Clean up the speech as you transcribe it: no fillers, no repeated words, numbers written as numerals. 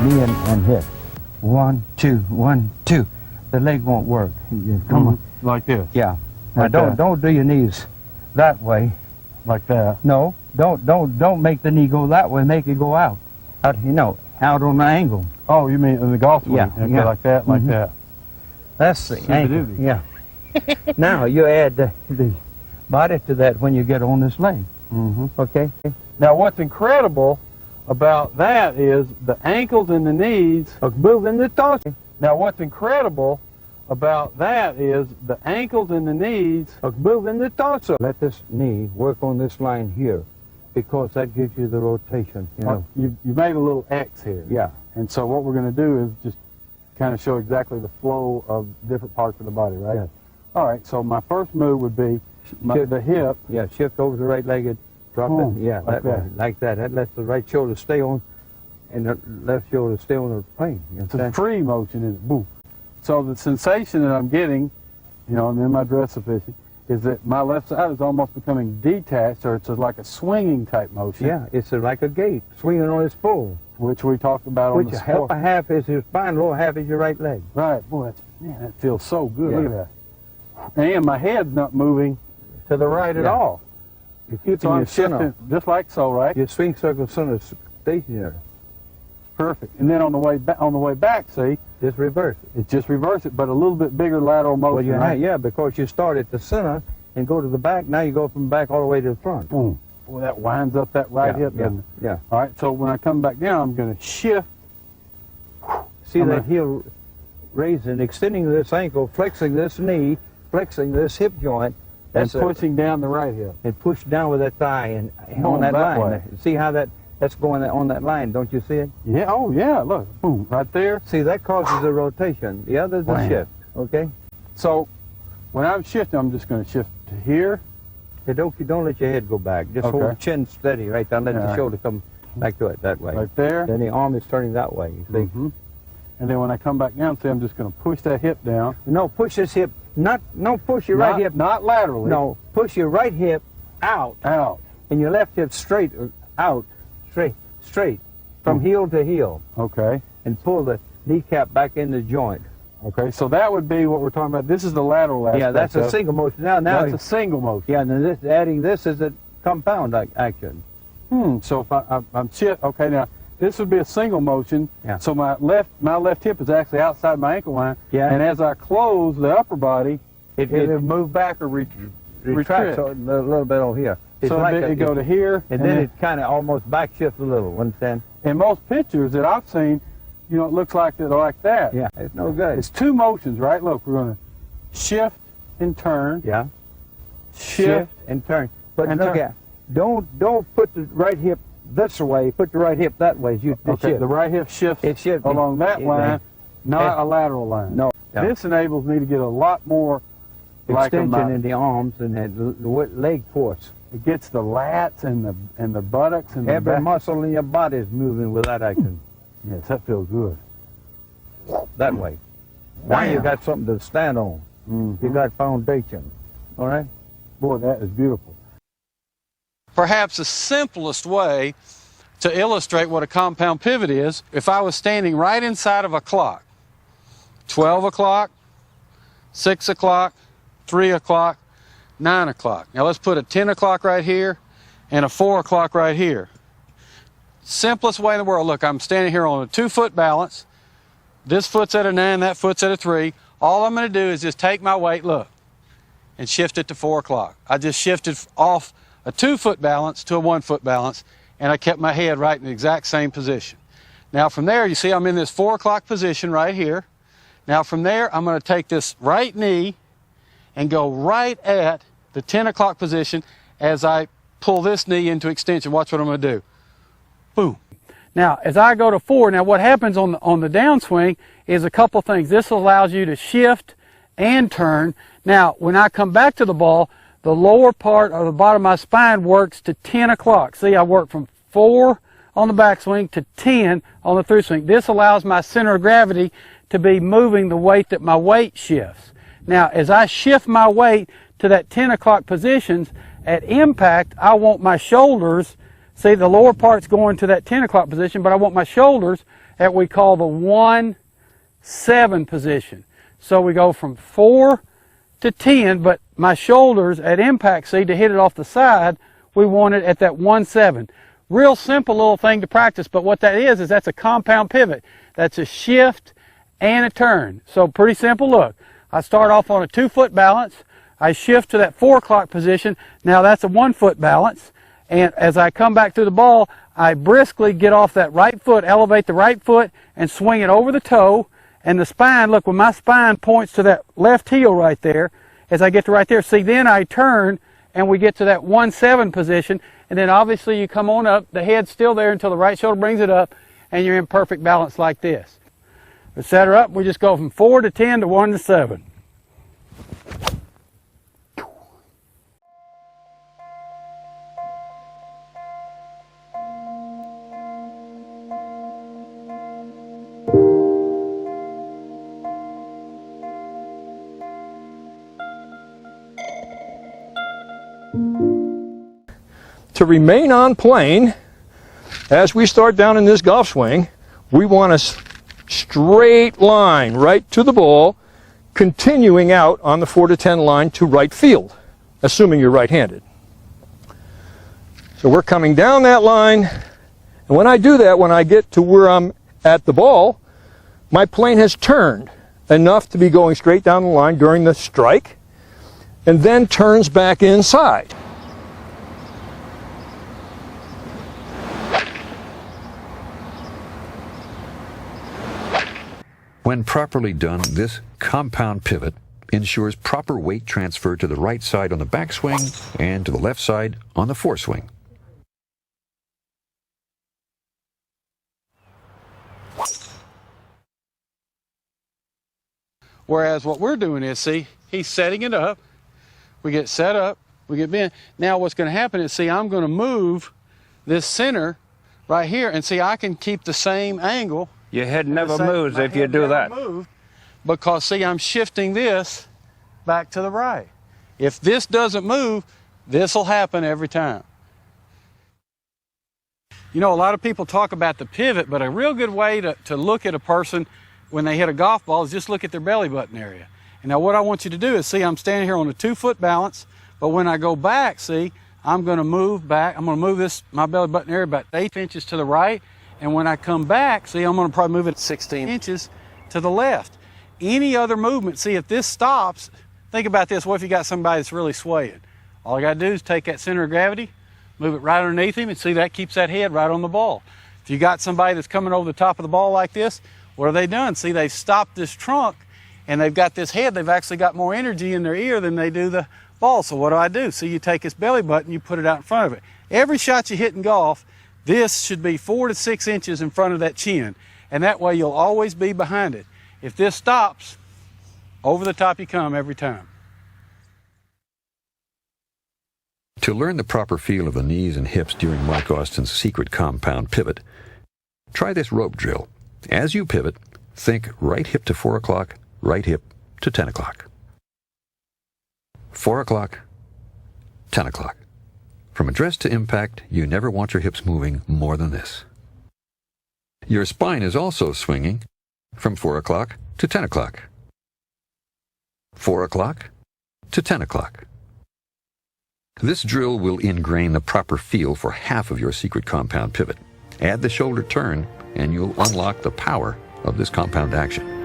knee and hip. 1, 2, 1, 2. The leg won't work. Come on. Like this? Yeah. Now Like don't do your knees that way. Like that? No, don't make the knee go that way. Make it go out. Out, you know, out on the angle. Oh, you mean in the golf swing? Yeah, Okay, yeah. like that, like that. That's the angle. Yeah. Now you add the body to that when you get on this leg. Okay. Now what's incredible about that is the ankles and the knees are moving the torso. Now what's incredible about that is the ankles and the knees are moving the torso. Let this knee work on this line here, because that gives you the rotation. You know. You made a little X here. Yeah. And so what we're going to do is just kind of show exactly the flow of different parts of the body, right? Yeah. All right, so my first move would be the hip. Yeah, shift over the right leg and drop it. Yeah, like that way, like that. That lets the right shoulder stay on, and the left shoulder stay on the plane. It's a free motion, isn't it? Boom. So the sensation that I'm getting, you know, I'm in my dress sufficient, is that my left side is almost becoming detached, or it's like a swinging type motion. Yeah, it's like a gate, swinging on its pole. Which we talked about on the Which sport. upper half is your spine, lower half is your right leg. Right. Boy, man, that feels so good. Yeah. Look at that. And my head's not moving to the right at all. You're keeping So I'm your center. shifting just like so, right? Your swing circle center is stationary. Perfect. And then on the way back, see, Just reverse it. it's just reverse it, but a little bit bigger lateral motion. Well, you right? yeah, because you start at the center and go to the back. Now you go from back all the way to the front. Boom. Boy, that winds up that right hip, doesn't it? Yeah. All right. So when I come back down, I'm going to shift. See that heel raising, extending this ankle, flexing this knee, flexing this hip joint. And pushing down the right hip. And push down with that thigh and Going on that that line. way. See how that's going on that line? Don't you see it? Yeah. Oh, yeah. Look. Boom. Right there. See, that causes a rotation. The other is a Wow. shift. Okay. So when I'm shifting, I'm just going to shift to here. Hey, don't let your head go back. Just hold the chin steady right down. Let the shoulder come back to it that way. Right there. Then the arm is turning that way. You see? And then when I come back down, see, I'm just going to push that hip down. No, push this hip. No, push your right hip. Not laterally. No, push your right hip out. Out. And your left hip straight out. Straight. From heel to heel. Okay. And pull the kneecap back in the joint. Okay, so that would be what we're talking about. This is the lateral aspect. Yeah, that's a single motion. Now that's a single motion. Yeah, and then adding this is a compound action. So if I'm shift. Okay, now this would be a single motion. Yeah. So my left hip is actually outside my ankle line. Yeah. And as I close the upper body, it move back or retracts a little bit over here. It's so like it go to here, and then it kind of almost back shifts a little. Understand? In most pictures that I've seen, you know, it looks like that. Yeah, it's no good. It's two motions, right? Look, we're going to shift and turn. Yeah. Shift and turn. But and look turn. at, don't put the right hip this way. Put the right hip that way. Okay, the right hip shifts along that line, not a lateral line. No. This enables me to get a lot more extension in the arms and the leg force. It gets the lats and the buttocks and every the back. muscle in your body is moving with that action. Yes, that feels good. That way. Now you got something to stand on. You got foundation. All right? Boy, that is beautiful. Perhaps the simplest way to illustrate what a compound pivot is, if I was standing right inside of a clock, 12 o'clock, 6 o'clock, 3 o'clock, 9 o'clock. Now let's put a 10 o'clock right here and a 4 o'clock right here. Simplest way in the world. Look, I'm standing here on a 2-foot balance. This foot's at a 9, that foot's at a 3. All I'm going to do is just take my weight, look, and shift it to 4 o'clock. I just shifted off a 2-foot balance to a 1-foot balance, and I kept my head right in the exact same position. Now from there, you see I'm in this 4 o'clock position right here. Now from there, I'm going to take this right knee and go right at the 10 o'clock position as I pull this knee into extension. Watch what I'm going to do. Boom. Now, as I go to 4, now what happens on the downswing is a couple things. This allows you to shift and turn. Now, when I come back to the ball, the lower part of the bottom of my spine works to 10 o'clock. See, I work from 4 on the backswing to 10 on the through swing. This allows my center of gravity to be moving the weight that my weight shifts. Now, as I shift my weight to that 10 o'clock positions, at impact, I want my shoulders, see the lower part's going to that 10 o'clock position, but I want my shoulders at what we call the 1-7 position. So we go from 4 to 10, but my shoulders at impact, see, to hit it off the side, we want it at that 1-7. Real simple little thing to practice, but what that is that's a compound pivot. That's a shift and a turn. So pretty simple. Look, I start off on a 2-foot balance. I shift to that 4 o'clock position. Now that's a 1-foot balance. And as I come back through the ball, I briskly get off that right foot, elevate the right foot, and swing it over the toe. And the spine, look, when my spine points to that left heel right there, as I get to right there, see, then I turn and we get to that 1-7 position. And then obviously you come on up, the head's still there until the right shoulder brings it up, and you're in perfect balance like this. We set her up, we just go from 4 to 10 to 1 to 7. To remain on plane, as we start down in this golf swing, we want a straight line right to the ball, continuing out on the 4 to 10 line to right field, assuming you're right-handed. So we're coming down that line, and when I do that, when I get to where I'm at the ball, my plane has turned enough to be going straight down the line during the strike, and then turns back inside. When properly done, this compound pivot ensures proper weight transfer to the right side on the backswing and to the left side on the foreswing. Whereas what we're doing is, see, he's setting it up. We get set up, we get bent. Now what's going to happen is, see, I'm going to move this center right here, and see, I can keep the same angle. Your head never moves if you do that. Because, see, I'm shifting this back to the right. If this doesn't move, this will happen every time. You know, a lot of people talk about the pivot, but a real good way to look at a person when they hit a golf ball is just look at their belly button area. And now what I want you to do is, see, I'm standing here on a 2-foot balance, but when I go back, see, I'm going to move back. I'm going to move my belly button area about 8 inches to the right. And when I come back, see, I'm going to probably move it 16 inches to the left. Any other movement, see, if this stops, think about this. What if you got somebody that's really swaying? All I got to do is take that center of gravity, move it right underneath him, and see, that keeps that head right on the ball. If you got somebody that's coming over the top of the ball like this, what have they done? See, they've stopped this trunk, and they've got this head. They've actually got more energy in their ear than they do the ball. So what do? See, you take his belly button, you put it out in front of it. Every shot you hit in golf, this should be 4 to 6 inches in front of that chin, and that way you'll always be behind it. If this stops, over the top you come every time. To learn the proper feel of the knees and hips during Mike Austin's secret compound pivot, try this rope drill. As you pivot, think right hip to 4 o'clock, right hip to 10 o'clock. 4 o'clock, 10 o'clock. From address to impact, you never want your hips moving more than this. Your spine is also swinging from 4 o'clock to 10 o'clock. 4 o'clock to 10 o'clock. This drill will ingrain the proper feel for half of your secret compound pivot. Add the shoulder turn, and you'll unlock the power of this compound action.